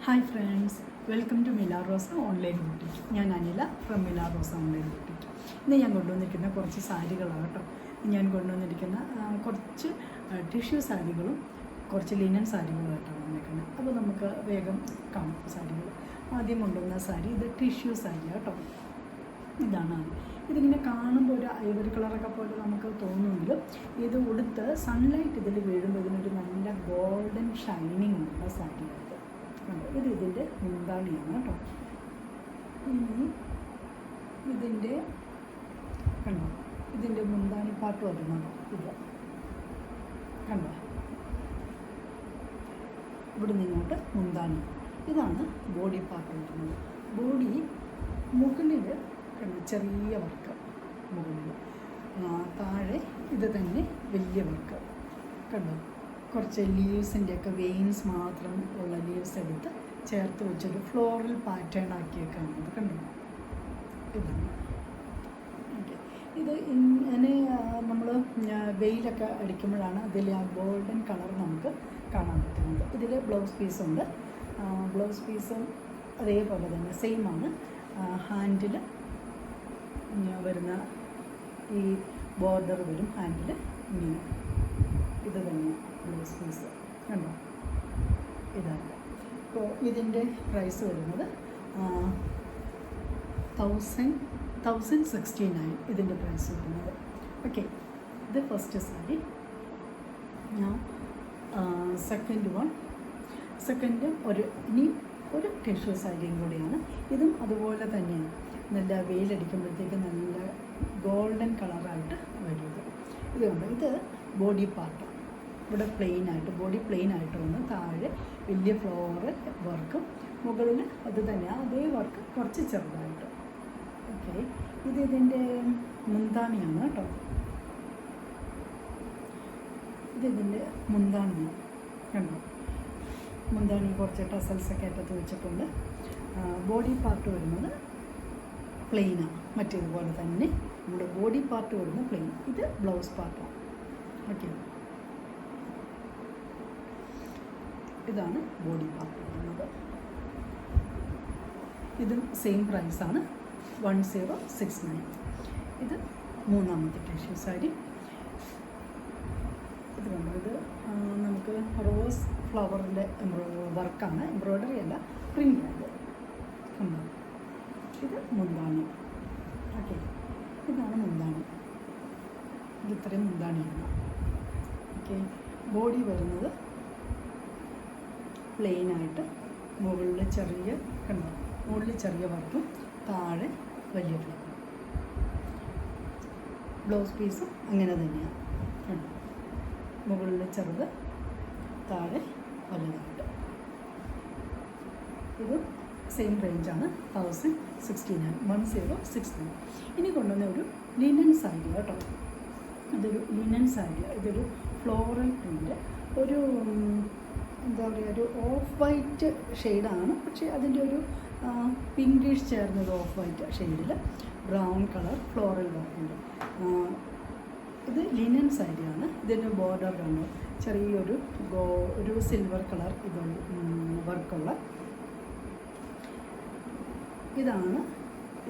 Hi friends, welcome to Mila Rosa online boutique. ഞാൻ Anila from Mila Rosa online boutique. ഇന്ന് ഞാൻ കൊണ്ടുവന്നിരിക്കുന്ന കുറച്ച് സാരികളാണ് കേട്ടോ. ഞാൻ കൊണ്ടുവന്നിരിക്കുന്ന കുറച്ച് ടിഷ്യൂ സാരികളും കുറച്ച് ലിനൻ സാരികളുമായിട്ടാണ് വന്നിരിക്കുന്നത്. അപ്പോൾ നമുക്ക് വേഗം കാണാം സാരികൾ. ആദ്യം കൊണ്ടുവന്ന സാരി ഇത് ടിഷ്യൂ സാരിയാണ് കേട്ടോ. ഇതാണ് ഇതിങ്ങനെ കാണുമ്പോൾ ഒരു ഐവറി കളറൊക്കെ പോലെ നമുക്ക് തോന്നുമെങ്കിലും ഇത് ഉടുത്ത് സൺലൈറ്റ് ഇതിൽ വീഴുമ്പോൾ ഇതിനൊരു നല്ല ഗോൾഡൻ ഷൈനിങ് ഉള്ള സാരിയാണ്. ഇത് ഇതിൻ്റെ മുന്താണിയാണ് കേട്ടോ. ഇനി ഇതിൻ്റെ കണ്ടോ, ഇതിൻ്റെ മുന്താണി പാട്ട് വരുന്നത് ഇത് കണ്ടോ, ഇവിടെ നിങ്ങോട്ട് മുന്താണി. ഇതാണ് ബോഡി പാർട്ട് വരുന്നത്. ബോഡി മുകളിൽ കണ്ടോ ചെറിയ വർക്ക്, മുകളിൽ താഴെ ഇത് തന്നെ വലിയ വർക്ക് കണ്ടോ. കുറച്ച് ലീവ്സിൻ്റെയൊക്കെ വെയിൻസ് മാത്രം ഉള്ള ലീവ്സ് എടുത്ത് ചേർത്ത് വെച്ചൊരു ഫ്ലോറൽ പാറ്റേൺ ആക്കിയേക്കാണത് കണ്ടോ. ഇതാണ് ഓക്കെ. ഇത് ഇങ്ങനെ നമ്മൾ വെയിലൊക്കെ അടിക്കുമ്പോഴാണ് അതിൽ ആ ഗോൾഡൻ കളർ നമുക്ക് കാണാൻ പറ്റുന്നത്. ഇതിൽ ബ്ലൗസ് പീസുണ്ട്. ബ്ലൗസ് പീസും അതേപോലെ തന്നെ സെയിം ആണ്. ഹാൻഡിൽ വരുന്ന ഈ ബോർഡർ വരും ഹാൻഡിൽ ഇങ്ങനെ. ഇത് തന്നെ ബ്ലൗസ് പീസ് കണ്ടോ, ഇതാണ്. അപ്പോൾ ഇതിൻ്റെ പ്രൈസ് വരുന്നത് 1069 ഇതിൻ്റെ പ്രൈസ് വരുന്നത്. ഓക്കെ, ഇത് ഫസ്റ്റ് സാരി. ഞാൻ സെക്കൻഡ് ഇനി ഒരു ടിഷ്യൂ സാരിയും കൂടിയാണ്. ഇതും അതുപോലെ തന്നെയാണ്. നല്ല വെയിലടിക്കുമ്പോഴത്തേക്ക് നല്ല ഗോൾഡൻ കളറായിട്ട് വരുന്നത്. ഇതുകൊണ്ട് ഇത് ബോഡി പാർട്ട്. ഇവിടെ ബോഡി പ്ലെയിൻ ആയിട്ട് വന്ന് താഴെ വലിയ ഫ്ലോറൽ വർക്കും മുകളിൽ അത് തന്നെ അതേ വർക്ക് കുറച്ച് ചെറുതായിട്ട്. ഓക്കെ, ഇതിൻ്റെ മുന്താണിയാണ് കേട്ടോ. ഇതിൻ്റെ മുന്താണിയാണ് കണ്ടോ. മുന്താണി കുറച്ച് ടസൽസൊക്കെ അറ്റത്ത് വെച്ചിട്ടുണ്ട്. ബോഡി പാർട്ട് വരുന്നത് പ്ലെയിനാണ്. മറ്റേതുപോലെ തന്നെ നമ്മുടെ ബോഡി പാർട്ട് വരുന്നത് പ്ലെയിൻ. ഇത് ബ്ലൗസ് പാർട്ടാണ്. ഓക്കെ, ഇതാണ് ബോഡി പാർട്ട് വരുന്നത്. ഇതും സെയിം പ്രൈസാണ് 1069. ഇത് മൂന്നാമത്തെ ടിഷ്യൂ സാരി. ഇത് കണ്ടോ, ഇത് നമുക്ക് റോസ് ഫ്ലവറിൻ്റെ വർക്കാണ്, എംബ്രോയ്ഡറി അല്ല, പ്രിൻ്റാണ് കണ്ടോ. ഇത് മുന്താണി. ഓക്കെ, ഇതാണ് മുന്താണി. ഇത് ഇത്രയും മുന്താണിയാണ്. ഓക്കെ, ബോഡി വരുന്നത് പ്ലെയിനായിട്ട് മുകളിൽ ചെറിയ കണ്ടോ, മുകളിൽ ചെറിയ വർക്കും താഴെ വലിയ ഫ്ലവർ. ബ്ലൗസ് പീസും അങ്ങനെ തന്നെയാണ് കണ്ടോ, മുകളിൽ ചെറുത് താഴെ വലുതായിട്ട്. ഇത് സെയിം റേഞ്ചാണ് 1069. ഇനി കൊണ്ടുവന്ന ഒരു ലിനൻ സാരി കേട്ടോ. ഇതൊരു ലിനൻ സാരിയാണ്. ഇതൊരു ഫ്ലോറൽ പ്രിൻ്റ്, ഒരു എന്താ പറയുക, ഒരു ഓഫ് വൈറ്റ് ഷെയ്ഡാണ്. പക്ഷേ അതിൻ്റെ ഒരു പിങ്കിഷ് ചേർന്നത് ഓഫ് വൈറ്റ് ഷെയ്ഡിൽ ബ്രൗൺ കളർ ഫ്ലോറൽ വർക്കുണ്ട്. ഇത് ലിനൻ സാരിയാണ്. ഇതിൻ്റെ ബോർഡർ കണ്ടോ, ചെറിയൊരു ഒരു സിൽവർ കളർ ഇത് വർക്കുള്ള. ഇതാണ്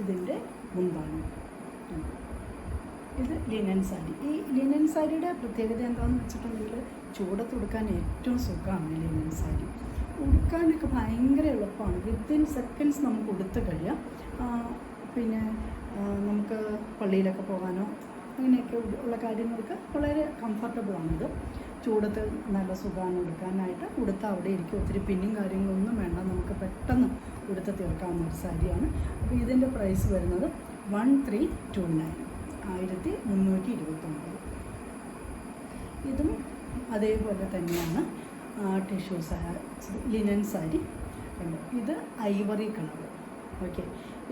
ഇതിൻ്റെ മുന്താണി. ഇത് ലിനൻ സാരി. ഈ ലിനൻ സാരിയുടെ പ്രത്യേകത എന്താണെന്ന് വെച്ചിട്ടുണ്ടെങ്കിൽ ചൂടത്ത് ഉടുക്കാൻ ഏറ്റവും സുഖമാണ് ലിനൻ സാരി. ഉടുക്കാനൊക്കെ ഭയങ്കര എളുപ്പമാണ്. വിത്തിൻ സെക്കൻഡ്സ് നമുക്ക് ഉടുത്ത് കഴിയാം. പിന്നെ നമുക്ക് പള്ളിയിലൊക്കെ പോകാനോ അങ്ങനെയൊക്കെ ഉള്ള കാര്യങ്ങൾക്ക് വളരെ കംഫർട്ടബിളാണിത്. ചൂടത്ത് നല്ല സുഖമാണ് ഉടുക്കാനായിട്ട്. ഉടുത്ത് അവിടെ ഇരിക്കും, ഒത്തിരി പിന്നും കാര്യങ്ങളൊന്നും വേണ്ട, നമുക്ക് പെട്ടെന്ന് ഉടുത്ത് തീർക്കാവുന്ന ഒരു സാരിയാണ്. അപ്പോൾ ഇതിൻ്റെ പ്രൈസ് വരുന്നത് 1329, 1329. ഇതും അതേപോലെ തന്നെയാണ് ടിഷ്യൂ ലിനൻ സാരി കണ്ടോ. ഇത് ഐവറി കളർ. ഓക്കെ,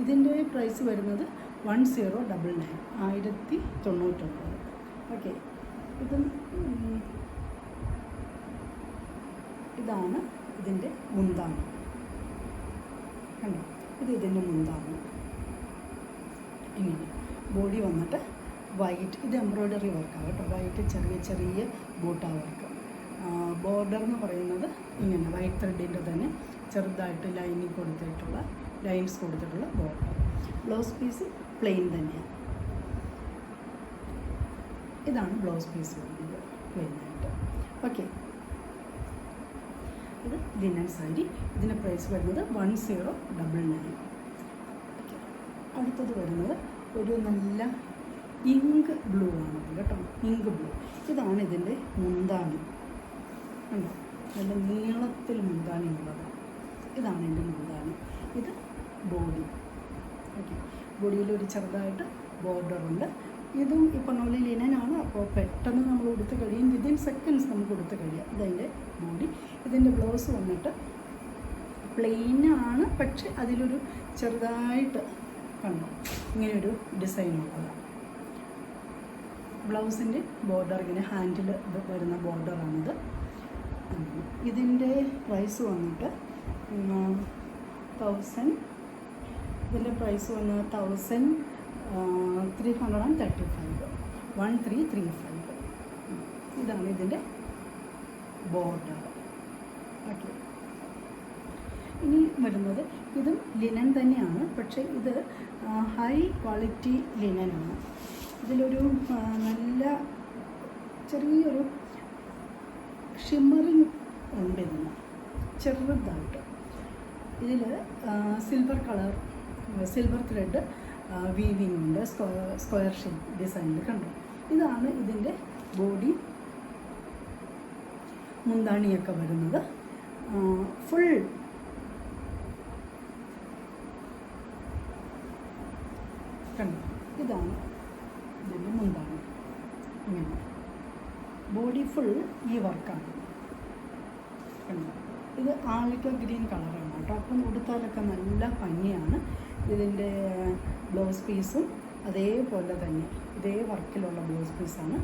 ഇതിൻ്റെ പ്രൈസ് വരുന്നത് 1099, 1099. ഓക്കെ, ഇതാണ് ഇതിൻ്റെ മുന്താണി കണ്ടോ. ഇത് ഇതിൻ്റെ മുന്താണി. ഇങ്ങനെ ബോഡി വന്നിട്ട് വൈറ്റ്, ഇത് എംബ്രോയ്ഡറി വർക്കാണ് കേട്ടോ. വൈറ്റ് ചെറിയ ചെറിയ ബൂട്ടാ വർക്ക്. ബോർഡർ എന്ന് പറയുന്നത് ഇങ്ങനെ വൈറ്റ് ത്രെഡിൻ്റെ തന്നെ ചെറുതായിട്ട് ലൈൻസ് കൊടുത്തിട്ടുള്ള ബോർഡർ. ബ്ലൗസ് പീസ് പ്ലെയിൻ തന്നെയാണ്. ഇതാണ് ബ്ലൗസ് പീസ് വരുന്നത് പ്ലെയിനായിട്ട്. ഓക്കെ, ഇത് ലിനൻ സാരി. ഇതിൻ്റെ പ്രൈസ് വരുന്നത് 1099. ഓക്കെ, അടുത്തത് വരുന്നത് ഒരു നല്ല ഇങ്ക് ബ്ലൂ ആണ് കേട്ടോ. Ink blue. ഇതാണ് ഇതിൻ്റെ മുന്താണി. കണ്ടോ, നല്ല നീളത്തിൽ മുന്താണി ഉള്ളത്. ഇതാണ് എൻ്റെ മുന്താണി. ഇത് ബോഡി. ഓക്കെ, ബോഡിയിൽ ഒരു ചെറുതായിട്ട് ബോർഡറുണ്ട്. ഇതും ഈ പറഞ്ഞ പോലെ ലിനനാണ്. അപ്പോൾ പെട്ടെന്ന് നമ്മൾ കൊടുത്ത് കഴിയും, വിതിൻ സെക്കൻഡ്സ് നമുക്ക് കൊടുത്ത് കഴിയാം. ഇതതിൻ്റെ ബോഡി. ഇതിൻ്റെ ബ്ലൗസ് വന്നിട്ട് പ്ലെയിനാണ്, പക്ഷെ അതിലൊരു ചെറുതായിട്ട് കണ്ടോ ഇങ്ങനെയൊരു ഡിസൈൻ ഉള്ളതാണ്. ബ്ലൗസിൻ്റെ ബോർഡർ ഇങ്ങനെ ഹാൻഡിൽ വരുന്ന ബോർഡറാണിത്. ഇതിൻ്റെ പ്രൈസ് വന്നിട്ട് 1335. ഇതാണ് ഇതിൻ്റെ ബോർഡർ. ഓക്കെ, ഇനി വരുന്നത് ഇതും ലിനൻ തന്നെയാണ്, പക്ഷേ ഇത് ഹൈ ക്വാളിറ്റി ലിനനാണ്. ഇതിലൊരു നല്ല ചെറിയൊരു ഷിമ്മറിങ് ഉണ്ട് ഇതിന് ചെറുതായിട്ട്. ഇതിൽ സിൽവർ ത്രെഡ് വീവിങ് ഉണ്ട്, സ്ക്വയർ ഷേപ്പ് ഡിസൈനിൽ കണ്ടു. ഇതാണ് ഇതിൻ്റെ ബോഡി. മുന്താണിയൊക്കെ വരുന്നത് ഫുൾ കണ്ടു. ഇതാണ് ഇതിൻ്റെ മുന്താണി. ഇങ്ങനെ ബോഡി ഫുൾ ഈ വർക്കാണ്. കണ്ടു, ഇത് ആളിക്ക ഗ്രീൻ കളറാണ് കേട്ടോ. അപ്പം ഉടുത്താലൊക്കെ നല്ല ഭംഗിയാണ്. ഇതിൻ്റെ ബ്ലൗസ് പീസും അതേപോലെ തന്നെ ഇതേ വർക്കിലുള്ള ബ്ലൗസ് പീസാണ്,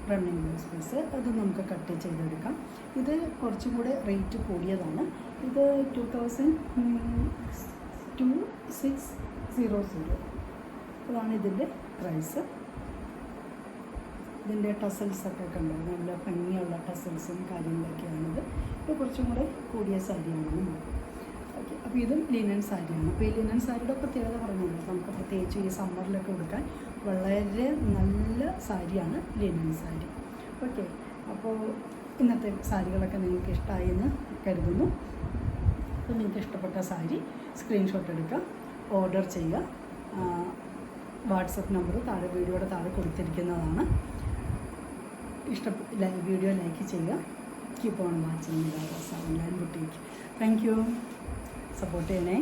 റണ്ണിങ് ബ്ലൗസ് പീസ്. അത് നമുക്ക് കട്ട് ചെയ്തെടുക്കാം. ഇത് കുറച്ചും കൂടെ റേറ്റ് കൂടിയതാണ്. ഇത് 2600. അതാണ് ഇതിൻ്റെ പ്രൈസ്. ഇതിൻ്റെ ടസൽസൊക്കെ കണ്ടു, നല്ല ഭംഗിയുള്ള ടസൽസും കാര്യങ്ങളൊക്കെയാണിത്. ഇത് കുറച്ചും കൂടെ കൂടിയ സാരിയാണ്. ഓക്കെ, അപ്പോൾ ഇതും ലിനൻ സാരിയാണ്. അപ്പോൾ ഈ ലിനൻ സാരിയുടെ പ്രത്യേകത പറഞ്ഞല്ലോ, നമുക്ക് പ്രത്യേകിച്ച് ഈ സമ്മറിലൊക്കെ കൊടുക്കാൻ വളരെ നല്ല സാരിയാണ് ലിനൻ സാരി. ഓക്കെ, അപ്പോൾ ഇന്നത്തെ സാരികളൊക്കെ നിങ്ങൾക്ക് ഇഷ്ടമായി എന്ന് കരുതുന്നു. അപ്പോൾ നിങ്ങൾക്ക് ഇഷ്ടപ്പെട്ട സാരി സ്ക്രീൻഷോട്ട് എടുക്കുക, ഓർഡർ ചെയ്യുക. വാട്സപ്പ് നമ്പർ വീഡിയോയുടെ താഴെ കൊടുത്തിരിക്കുന്നതാണ്. വീഡിയോ ലൈക്ക് ചെയ്യുക. Keep on watching Mila Rosa online boutique. Thank you. Support ചെയ്യണേ.